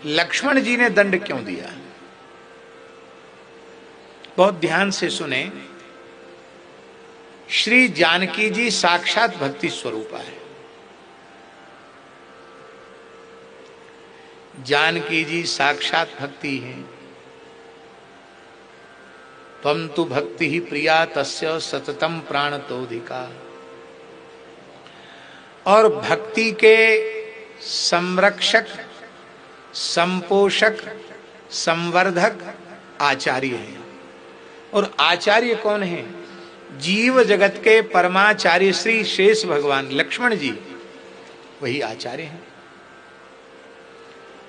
लक्ष्मण जी ने दंड क्यों दिया? बहुत ध्यान से सुने। श्री जानकी जी साक्षात भक्ति स्वरूपा है। जानकी जी साक्षात भक्ति है। त्वं तु भक्ति ही प्रिया तस्य सततम प्राणतोधिका। और भक्ति के संरक्षक, संपोषक, संवर्धक आचार्य हैं। और आचार्य कौन है? जीव जगत के परमाचार्य श्री शेष भगवान लक्ष्मण जी, वही आचार्य हैं।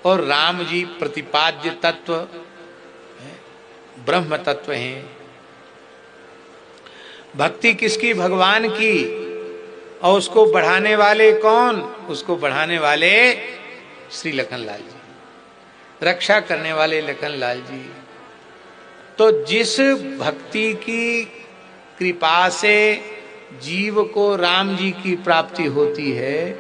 और राम जी प्रतिपाद्य तत्व ब्रह्म तत्व हैं। भक्ति किसकी? भगवान की। और उसको बढ़ाने वाले कौन? उसको बढ़ाने वाले श्री लखनलाल जी, रक्षा करने वाले लखनलाल जी। तो जिस भक्ति की कृपा से जीव को राम जी की प्राप्ति होती है,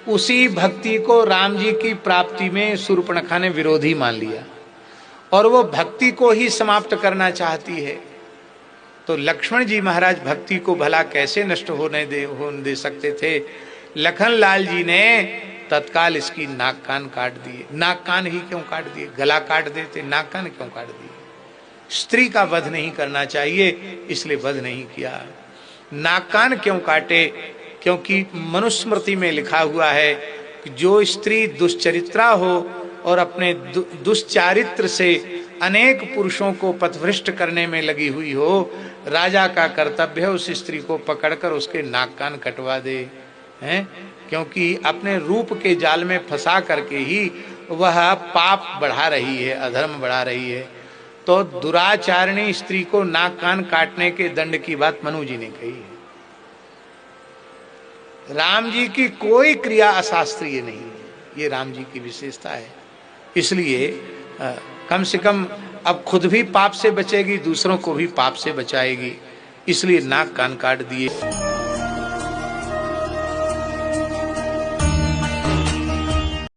उसी भक्ति को राम जी की प्राप्ति में शूर्पणखा ने विरोधी मान लिया और वो भक्ति को ही समाप्त करना चाहती है। तो लक्ष्मण जी महाराज भक्ति को भला कैसे नष्ट होने दे सकते थे? लखनलाल जी ने तत्काल इसकी नाक कान काट दिए। नाक कान ही क्यों काट दिए? गला काट देते, नाक कान क्यों काट दिए? स्त्री का वध नहीं करना चाहिए, इसलिए वध नहीं किया। नाक कान क्यों काटे? क्योंकि मनुस्मृति में लिखा हुआ है कि जो स्त्री दुश्चरित्रा हो और अपने दुश्चारित्र से अनेक पुरुषों को पथभ्रष्ट करने में लगी हुई हो, राजा का कर्तव्य है उस स्त्री को पकड़कर उसके नाक कान कटवा दे, हैं? क्योंकि अपने रूप के जाल में फंसा करके ही वह पाप बढ़ा रही है, अधर्म बढ़ा रही है। तो दुराचारणी स्त्री को नाक कान काटने के दंड की बात मनु जी ने कही है। राम जी की कोई क्रिया अशास्त्रीय नहीं है, ये राम जी की विशेषता है। इसलिए कम से कम अब खुद भी पाप से बचेगी, दूसरों को भी पाप से बचाएगी। इसलिए नाक कान काट दिए।